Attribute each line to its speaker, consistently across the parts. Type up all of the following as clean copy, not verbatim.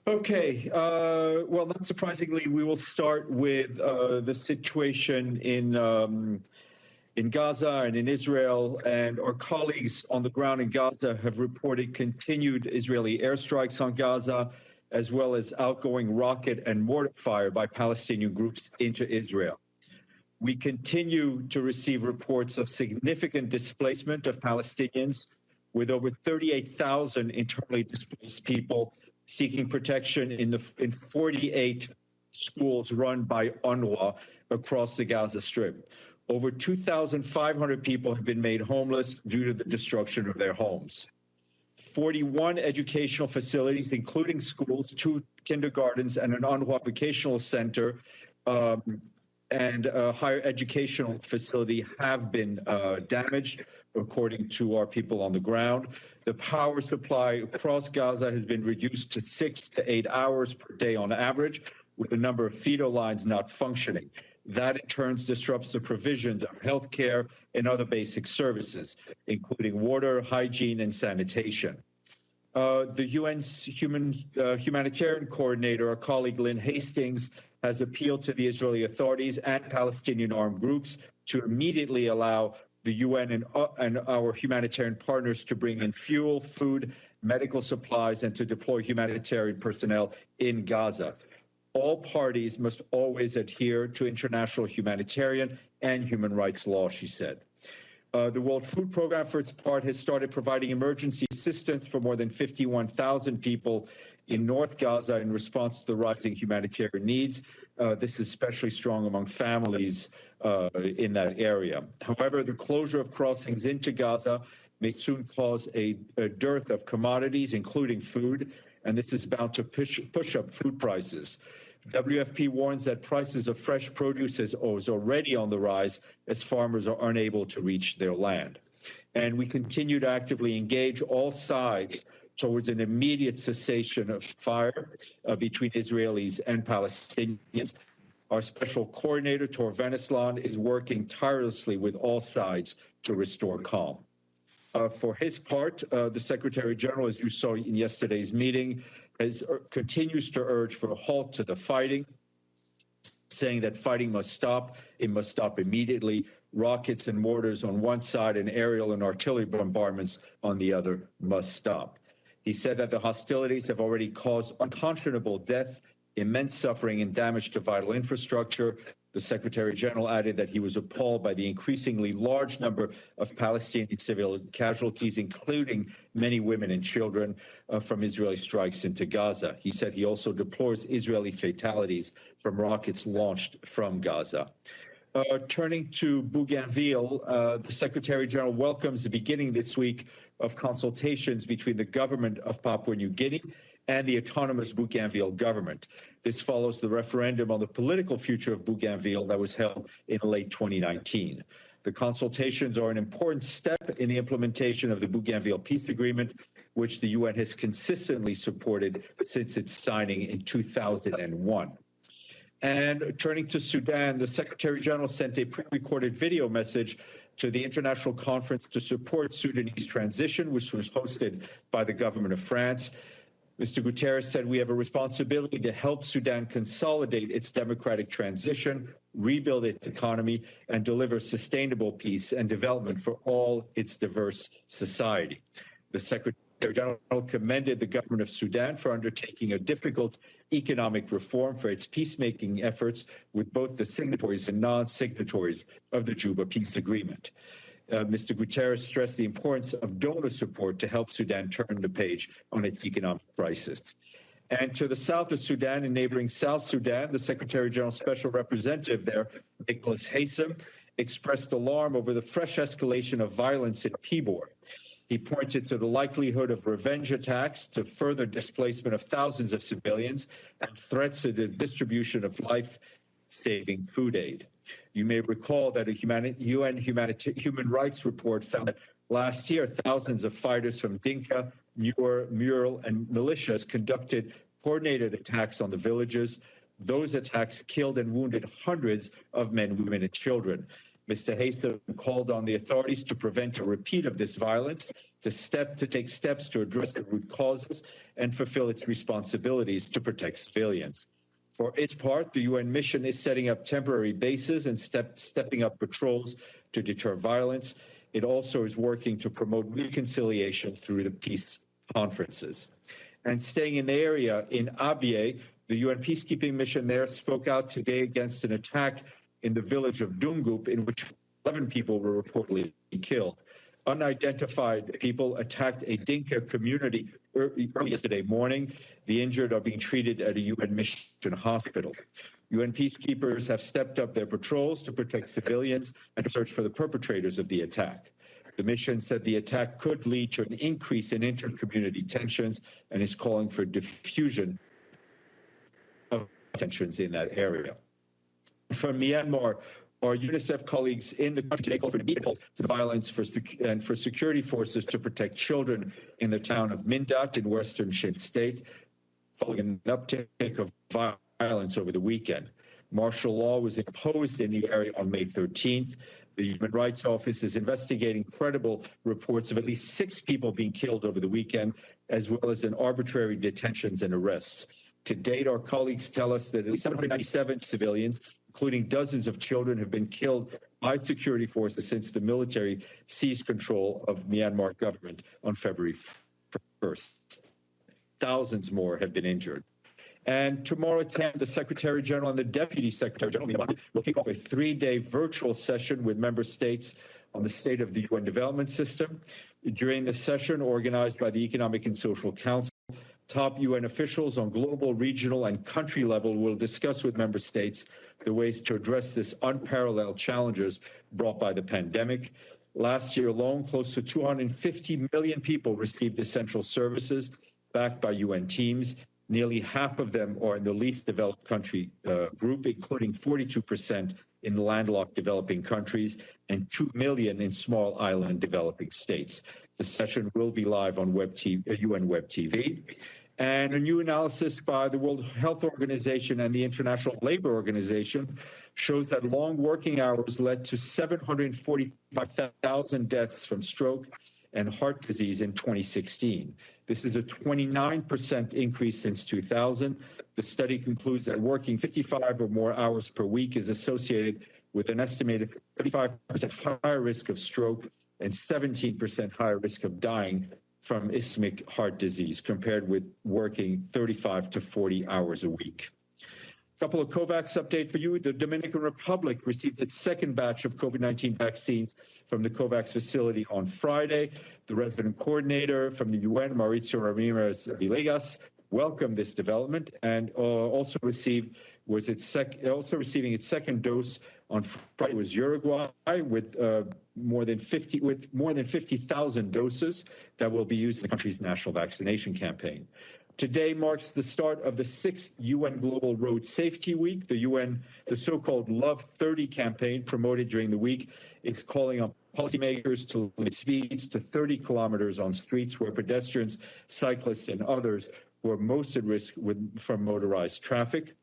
Speaker 1: Okay, well, not surprisingly, we will start with the situation in Gaza and in Israel. And our colleagues on the ground in Gaza have reported continued Israeli airstrikes on Gaza, as well as outgoing rocket and mortar fire by Palestinian groups into Israel. We continue to receive reports of significant displacement of Palestinians, with over 38,000 internally displaced people seeking protection in 48 schools run by UNRWA across the Gaza Strip. Over 2,500 people have been made homeless due to the destruction of their homes. 41 educational facilities, including schools, 2 kindergartens, and an UNRWA vocational center, and a higher educational facility have been damaged, according to our people on the ground. The power supply across Gaza has been reduced to 6 to 8 hours per day on average, with a number of feeder lines not functioning. That in turn disrupts the provisions of healthcare and other basic services, including water, hygiene, and sanitation. The UN's humanitarian coordinator, our colleague Lynn Hastings, has appealed to the Israeli authorities and Palestinian armed groups to immediately allow the UN and our humanitarian partners to bring in fuel, food, medical supplies, and to deploy humanitarian personnel in Gaza. All parties must always adhere to international humanitarian and human rights law, she said. The World Food Programme, for its part, has started providing emergency assistance for more than 51,000 people in North Gaza in response to the rising humanitarian needs. This is especially strong among families in that area. However, the closure of crossings into Gaza may soon cause a dearth of commodities, including food, and this is bound to push up food prices. WFP warns that prices of fresh produce is already on the rise as farmers are unable to reach their land. And we continue to actively engage all sides towards an immediate cessation of fire between Israelis and Palestinians. Our special coordinator, Tor Veneslan, is working tirelessly with all sides to restore calm. For his part, the Secretary General, as you saw in yesterday's meeting, continues to urge for a halt to the fighting, saying that fighting must stop. It must stop immediately. Rockets and mortars on one side and aerial and artillery bombardments on the other must stop. He said that the hostilities have already caused unconscionable death, immense suffering, and damage to vital infrastructure. The Secretary General added that he was appalled by the increasingly large number of Palestinian civil casualties, including many women and children, from Israeli strikes into Gaza. He said he also deplores Israeli fatalities from rockets launched from Gaza. Turning to Bougainville, the Secretary General welcomes the beginning this week of consultations between the government of Papua New Guinea and the autonomous Bougainville government. This follows the referendum on the political future of Bougainville that was held in late 2019. The consultations are an important step in the implementation of the Bougainville peace agreement, which the UN has consistently supported since its signing in 2001. And turning to Sudan, the Secretary General sent a pre-recorded video message to the International Conference to support Sudanese transition, which was hosted by the government of France. Mr. Guterres said we have a responsibility to help Sudan consolidate its democratic transition, rebuild its economy, and deliver sustainable peace and development for all its diverse society. The Secretary General commended the government of Sudan for undertaking a difficult economic reform for its peacemaking efforts with both the signatories and non-signatories of the Juba Peace Agreement. Mr. Guterres stressed the importance of donor support to help Sudan turn the page on its economic crisis. And to the south of Sudan and neighboring South Sudan, the Secretary General's Special Representative there, Nicholas Haysom, expressed alarm over the fresh escalation of violence in Pibor. He pointed to the likelihood of revenge attacks, to further displacement of thousands of civilians, and threats to the distribution of life-saving food aid. You may recall that a UN human rights report found that last year, thousands of fighters from Dinka, Nuer, Mural, and militias conducted coordinated attacks on the villages. Those attacks killed and wounded hundreds of men, women, and children. Mr. Haytham called on the authorities to prevent a repeat of this violence, to take steps to address the root causes and fulfill its responsibilities to protect civilians. For its part, the UN mission is setting up temporary bases and stepping up patrols to deter violence. It also is working to promote reconciliation through the peace conferences. And staying in the area, in Abyei, the UN peacekeeping mission there spoke out today against an attack in the village of Dungup, in which 11 people were reportedly killed. Unidentified people attacked a Dinka community early yesterday morning. The injured are being treated at a UN mission hospital. UN peacekeepers have stepped up their patrols to protect civilians and to search for the perpetrators of the attack. The mission said the attack could lead to an increase in inter-community tensions and is calling for diffusion of tensions in that area. From Myanmar, our UNICEF colleagues in the country today called for an immediate halt to the violence and for security forces to protect children in the town of Mindat in western Shin State, following an uptick of violence over the weekend. Martial law was imposed in the area on May 13th. The Human Rights Office is investigating credible reports of at least 6 people being killed over the weekend, as well as in arbitrary detentions and arrests. To date, our colleagues tell us that at least 797 civilians, including dozens of children, have been killed by security forces since the military seized control of Myanmar government on February 1st. Thousands more have been injured. And tomorrow at 10, the Secretary General and the Deputy Secretary General will kick off a 3-day virtual session with member states on the state of the UN development system. During the session, organized by the Economic and Social Council, top UN officials on global, regional, and country level will discuss with member states the ways to address this unparalleled challenges brought by the pandemic. Last year alone, close to 250 million people received essential services backed by UN teams. Nearly half of them are in the least developed country group, including 42% in landlocked developing countries and 2 million in small island developing states. The session will be live on UN Web TV. And a new analysis by the World Health Organization and the International Labour Organization shows that long working hours led to 745,000 deaths from stroke and heart disease in 2016. This is a 29% increase since 2000. The study concludes that working 55 or more hours per week is associated with an estimated 35% higher risk of stroke and 17% higher risk of dying from ischemic heart disease compared with working 35 to 40 hours a week. A couple of Covax update for you. The Dominican Republic received its second batch of COVID-19 vaccines from the Covax facility on Friday. The resident coordinator from the UN, Mauricio Ramirez Villegas, welcomed this development and also receiving its second dose on Friday was Uruguay with more than 50,000 doses that will be used in the country's national vaccination campaign. Today marks the start of the 6th UN Global Road Safety Week. The so-called Love 30 campaign promoted during the week is calling on policymakers to limit speeds to 30 kilometers on streets where pedestrians, cyclists, and others who are most at risk from motorized traffic.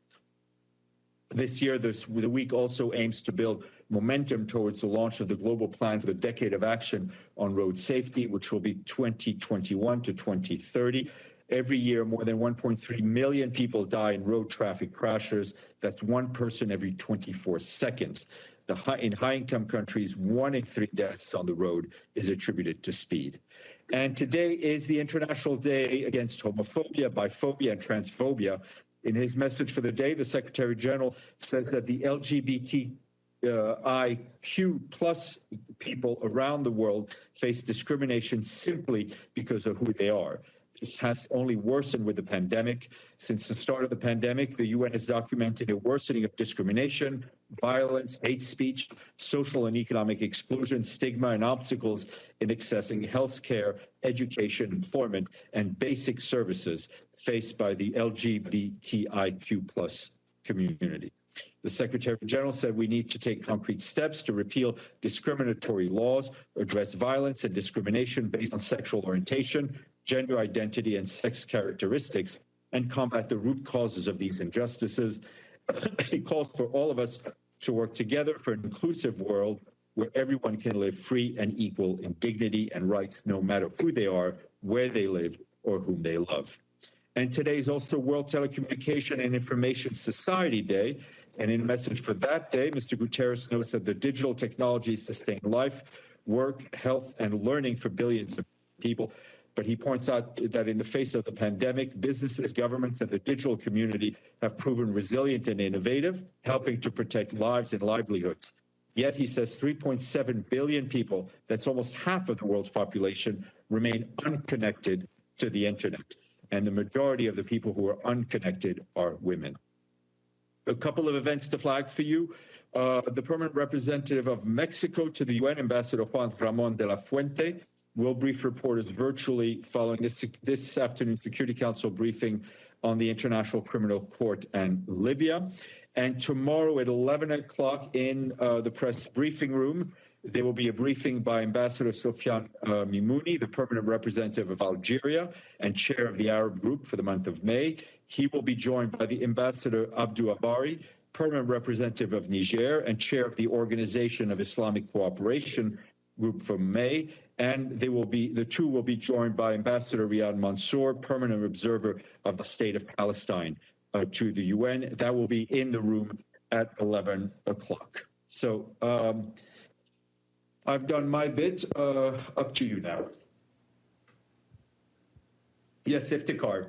Speaker 1: This year, the week also aims to build momentum towards the launch of the global plan for the Decade of Action on Road Safety, which will be 2021 to 2030. Every year, more than 1.3 million people die in road traffic crashes. That's one person every 24 seconds. In high-income countries, 1 in 3 deaths on the road is attributed to speed. And today is the International Day Against Homophobia, Biphobia, and Transphobia. In his message for the day, the Secretary General says that the LGBTIQ plus people around the world face discrimination simply because of who they are. This has only worsened with the pandemic. Since the start of the pandemic, the UN has documented a worsening of discrimination, violence, hate speech, social and economic exclusion, stigma, and obstacles in accessing health care, education, employment, and basic services faced by the LGBTIQ plus community. The Secretary General said we need to take concrete steps to repeal discriminatory laws, address violence and discrimination based on sexual orientation, gender identity, and sex characteristics, and combat the root causes of these injustices. He calls for all of us to work together for an inclusive world where everyone can live free and equal in dignity and rights, no matter who they are, where they live, or whom they love. And today is also World Telecommunication and Information Society Day. And in a message for that day, Mr. Guterres notes that the digital technologies sustain life, work, health, and learning for billions of people. But he points out that in the face of the pandemic, businesses, governments, and the digital community have proven resilient and innovative, helping to protect lives and livelihoods. Yet, he says 3.7 billion people, that's almost half of the world's population, remain unconnected to the internet. And the majority of the people who are unconnected are women. A couple of events to flag for you. The permanent representative of Mexico to the UN, Ambassador Juan Ramon de la Fuente, will brief reporters virtually following this afternoon's Security Council briefing on the International Criminal Court and Libya. And tomorrow at 11 o'clock in the press briefing room, there will be a briefing by Ambassador Stéphane Mimouni, the permanent representative of Algeria and chair of the Arab Group for the month of May. He will be joined by the Ambassador Abdou permanent representative of Niger and chair of the Organization of Islamic Cooperation Group for May. And the two will be joined by Ambassador Riyad Mansour, permanent observer of the State of Palestine to the UN. That will be in the room at 11 o'clock. So I've done my bit. Up to you now. Yes, Iftikhar.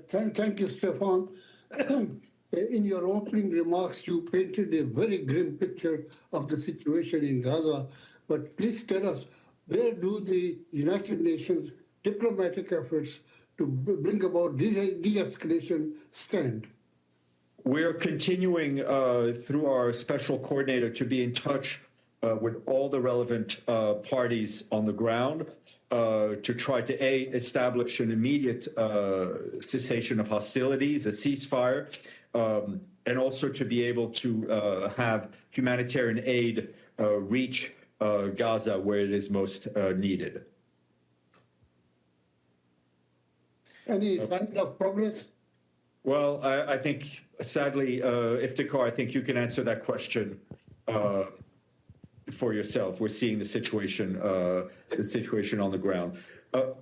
Speaker 2: Thank you, Stéphane. In your opening remarks, you painted a very grim picture of the situation in Gaza. But please tell us, where do the United Nations diplomatic efforts to bring about de-escalation stand?
Speaker 1: We're continuing through our special coordinator to be in touch with all the relevant parties on the ground to try to establish an immediate cessation of hostilities, a ceasefire, and also to be able to have humanitarian aid reach Gaza where it is most needed.
Speaker 2: Any sign of progress?
Speaker 1: Well, I think, sadly, Iftikhar, I think you can answer that question for yourself. We're seeing the situation on the ground.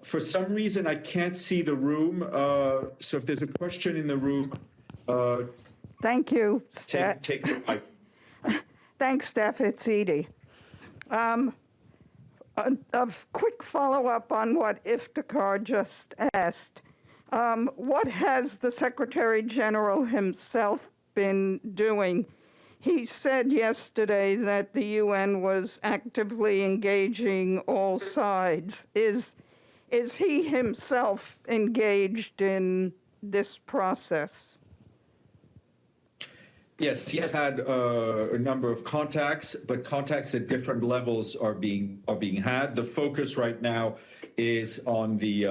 Speaker 1: For some reason, I can't see the room. So if there's a question in the room,
Speaker 3: thank you,
Speaker 1: take the mic.
Speaker 3: Thanks, Steph. It's Edie. A quick follow-up on what Iftikhar just asked. What has the Secretary General himself been doing? He said yesterday that the UN was actively engaging all sides. Is he himself engaged in this process?
Speaker 1: Yes, he has had a number of contacts, but contacts at different levels are being had. The focus right now is on the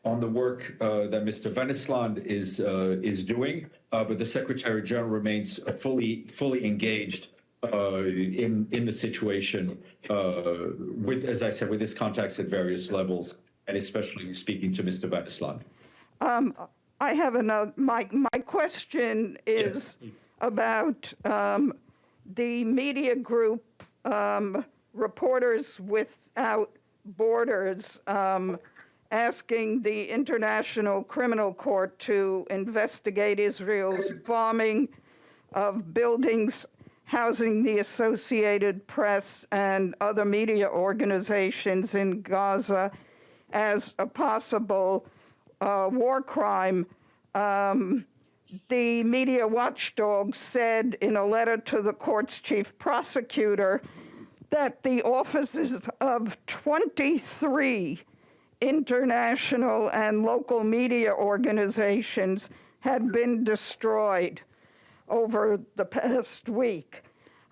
Speaker 1: work that Mr. Vennesland is doing, but the Secretary General remains fully engaged in the situation with, as I said, with his contacts at various levels, and especially speaking to Mr. Vennesland.
Speaker 3: I have another. My question is about the media group Reporters Without Borders asking the International Criminal Court to investigate Israel's bombing of buildings housing the Associated Press and other media organizations in Gaza as a possible war crime. The media watchdog said in a letter to the court's chief prosecutor that the offices of 23 international and local media organizations had been destroyed over the past week.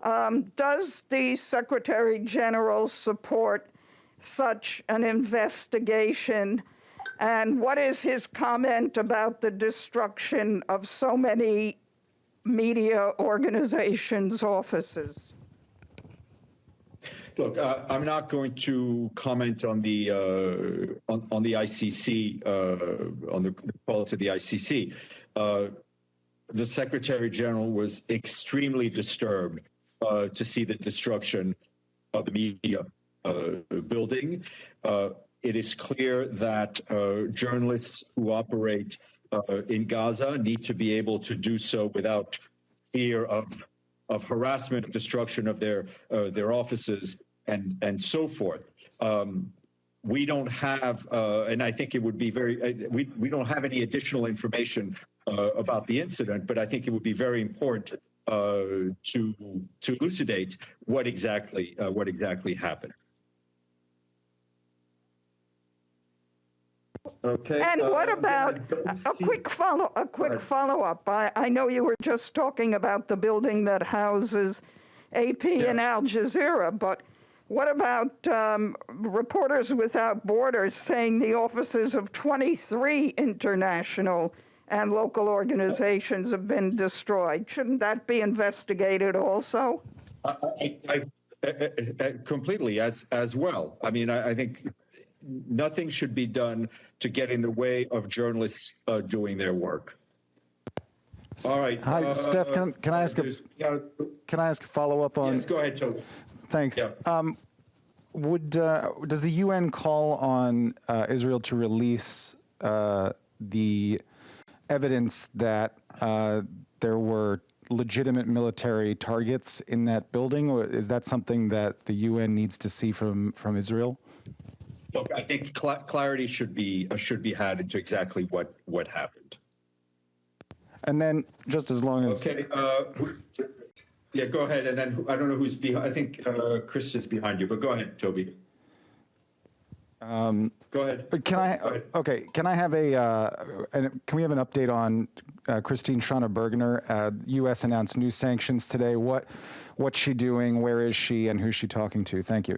Speaker 3: Does the Secretary General support such an investigation? And what is his comment about the destruction of so many media organizations' offices?
Speaker 1: Look, I'm not going to comment on the ICC, on the call to the ICC. the Secretary General was extremely disturbed to see the destruction of the media building. It is clear that journalists who operate in Gaza need to be able to do so without fear of harassment, destruction of their offices, and so forth. We don't have, and I think it would be we don't have any additional information about the incident, but I think it would be very important to elucidate what exactly happened. Okay.
Speaker 3: And what about a quick follow-up? I know you were just talking about the building that houses AP and Al Jazeera, but what about Reporters Without Borders saying the offices of 23 international and local organizations have been destroyed? Shouldn't that be investigated also?
Speaker 1: Completely, as well. I mean, I think nothing should be done to get in the way of journalists doing their work. All right.
Speaker 4: Hi, Steph. Can I ask a follow-up on?
Speaker 1: Yes, go ahead, Toby.
Speaker 4: Thanks. Yeah. Does the UN call on Israel to release the evidence that there were legitimate military targets in that building, or is that something that the UN needs to see from Israel?
Speaker 1: Look, I think clarity should be had into exactly what happened.
Speaker 4: And then, just as long as
Speaker 1: yeah, go ahead. And then I don't know who's behind. I think Chris is behind you, but go ahead, Toby. Go ahead.
Speaker 4: Can I have can we have an update on Christine Schraner-Bergner? U.S. announced new sanctions today. What's she doing? Where is she? And who's she talking to? Thank you.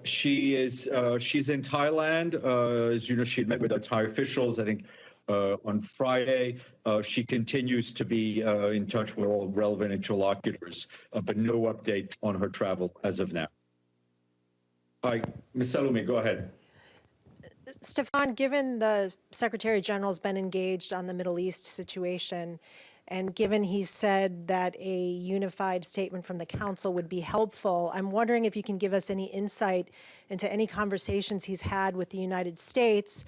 Speaker 1: She's in Thailand. As you know, she had met with our Thai officials, I think, on Friday. She continues to be in touch with all relevant interlocutors, but no update on her travel as of now. Hi, Ms. Salome, go ahead.
Speaker 5: Stéphane, given the Secretary General's been engaged on the Middle East situation, and given he said that a unified statement from the Council would be helpful, I'm wondering if you can give us any insight into any conversations he's had with the United States.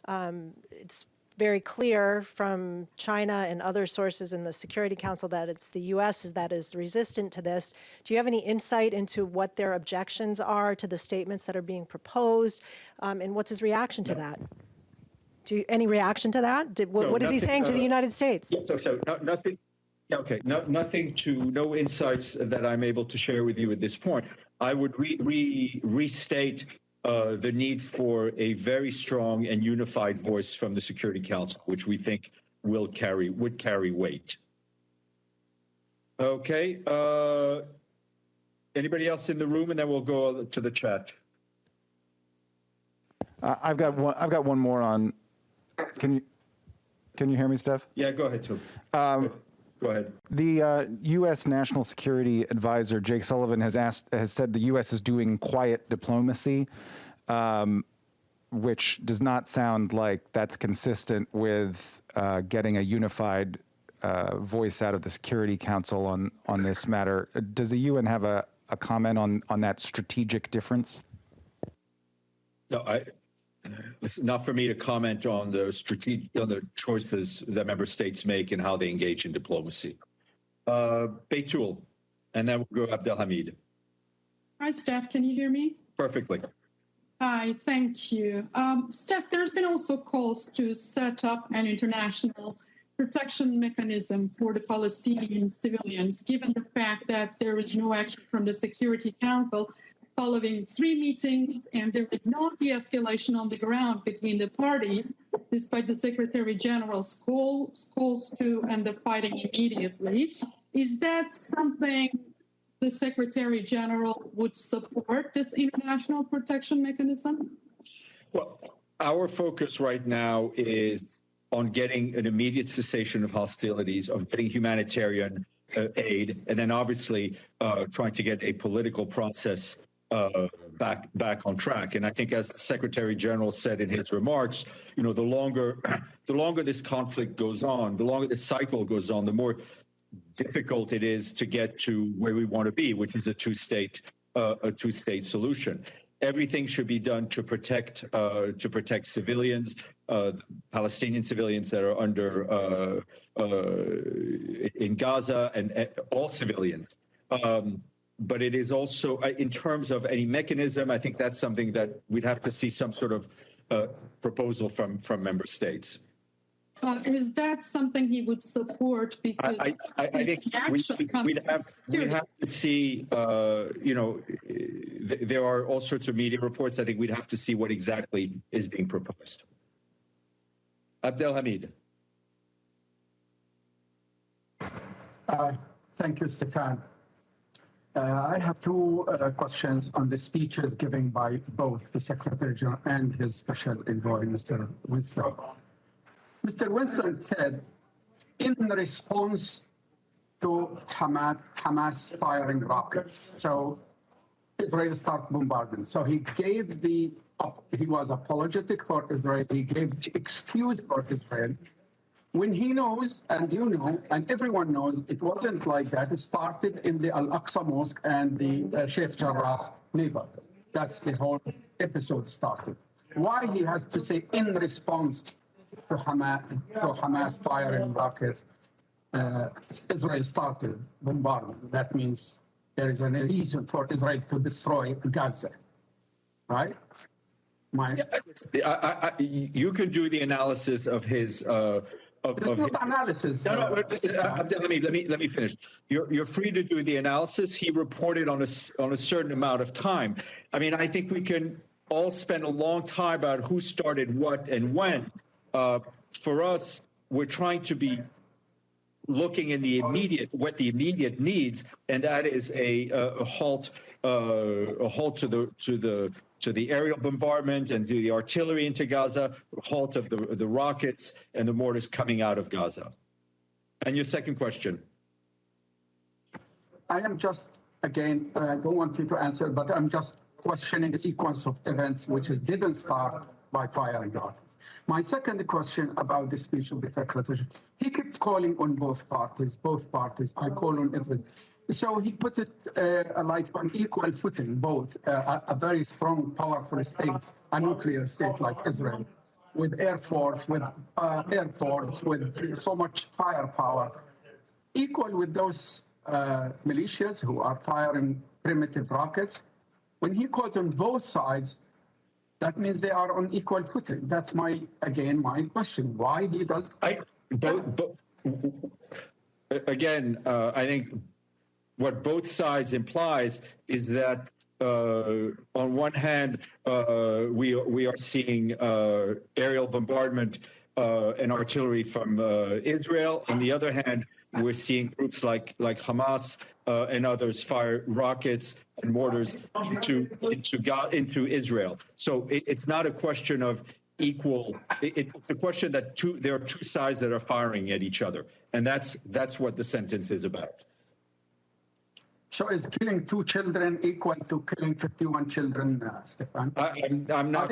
Speaker 5: It's very clear from China and other sources in the Security Council that it's the U.S. that is resistant to this. Do you have any insight into what their objections are to the statements that are being proposed, and what's his reaction to that? Any reaction to that? What is he saying to the United States?
Speaker 1: Yeah, so nothing. Yeah, okay. Nothing no insights that I'm able to share with you at this point. I would restate the need for a very strong and unified voice from the Security Council, which we think would carry weight. Okay. Anybody else in the room, and then we'll go to the chat.
Speaker 4: I've got one more on. Can you hear me, Steph?
Speaker 1: Yeah, go ahead, Toby. Go ahead.
Speaker 4: The U.S. National Security Advisor, Jake Sullivan, has said the U.S. is doing quiet diplomacy, which does not sound like that's consistent with getting a unified voice out of the Security Council on this matter. Does the UN have a comment on that strategic difference?
Speaker 1: No, it's not for me to comment on the choices that member states make and how they engage in diplomacy. Beitul, and then we'll go Abdelhamid.
Speaker 6: Hi, Steph. Can you hear me?
Speaker 1: Perfectly.
Speaker 6: Hi, thank you. Steph, there's been also calls to set up an international protection mechanism for the Palestinian civilians, given the fact that there is no action from the Security Council following 3 meetings, and there is no de-escalation on the ground between the parties, despite the Secretary General's calls to end the fighting immediately. Is that something the Secretary General would support, this international protection mechanism?
Speaker 1: Well, our focus right now is on getting an immediate cessation of hostilities, of getting humanitarian aid, and then obviously trying to get a political process back on track. And I think, as the Secretary General said in his remarks, the longer this conflict goes on, the longer this cycle goes on, the more difficult it is to get to where we want to be, which is a two-state solution. Everything should be done to protect civilians, Palestinian civilians that are under in Gaza, and all civilians. But it is also, in terms of any mechanism, I think that's something that we'd have to see some sort of proposal from member states.
Speaker 6: Is that something he would support? Because
Speaker 1: I think we'd have to see, there are all sorts of media reports. I think we'd have to see what exactly is being proposed. Abdelhamid.
Speaker 7: Thank you, Stéphane. I have two questions on the speeches given by both the Secretary General and his special envoy, Mr. Winston. Mr. Winston said, in response to Hamas firing rockets, so Israel started bombardment. So he gave he was apologetic for Israel. He gave the excuse for Israel. When he knows, and you know, and everyone knows, it wasn't like that. It started in the Al-Aqsa Mosque and the Sheikh Jarrah neighborhood. That's the whole episode started. Why he has to say in response to Hamas firing rockets, Israel started bombardment. That means there is a reason for Israel to destroy Gaza, right?
Speaker 1: You can do the analysis of his.
Speaker 7: It's not analysis.
Speaker 1: No, let me finish. You're free to do the analysis. He reported on a certain amount of time. I mean, I think we can all spend a long time about who started what and when. For us, we're trying to be looking in the immediate, what the immediate needs, and that is a halt to the aerial bombardment and to the artillery into Gaza, halt of the rockets and the mortars coming out of Gaza. And your second question?
Speaker 7: I am just, again, I don't want you to answer, but I'm just questioning the sequence of events which didn't start by firing rockets. My second question about the speech of the Secretary, he kept calling on both parties. I call on everyone. So he put it like on equal footing, both a very strong, powerful state, a nuclear state like Israel, with air force, with airports, with so much firepower, equal with those militias who are firing primitive rockets. When he calls on both sides, that means they are on equal footing. That's my question. Why he does?
Speaker 1: I think what both sides implies is that on one hand, we are seeing aerial bombardment and artillery from Israel. On the other hand, we're seeing groups like Hamas and others fire rockets and mortars into Israel. So it's not a question of equal. It's a question that there are two sides that are firing at each other, and that's what the sentence is about.
Speaker 7: So is killing 2 children equal to killing 51 children, Stéphane?
Speaker 1: I'm not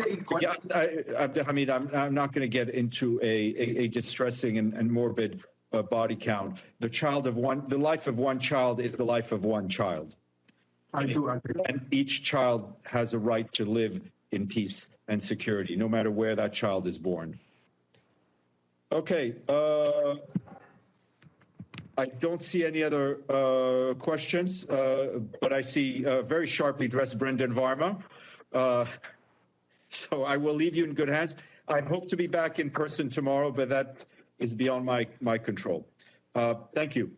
Speaker 1: going to get into a distressing and morbid body count. The life of one child is the life of one child.
Speaker 7: I do agree.
Speaker 1: And each child has a right to live in peace and security, no matter where that child is born. Okay. I don't see any other questions, but I see very sharply dressed Brendan Varma. So I will leave you in good hands. I hope to be back in person tomorrow, but that is beyond my control. Thank you.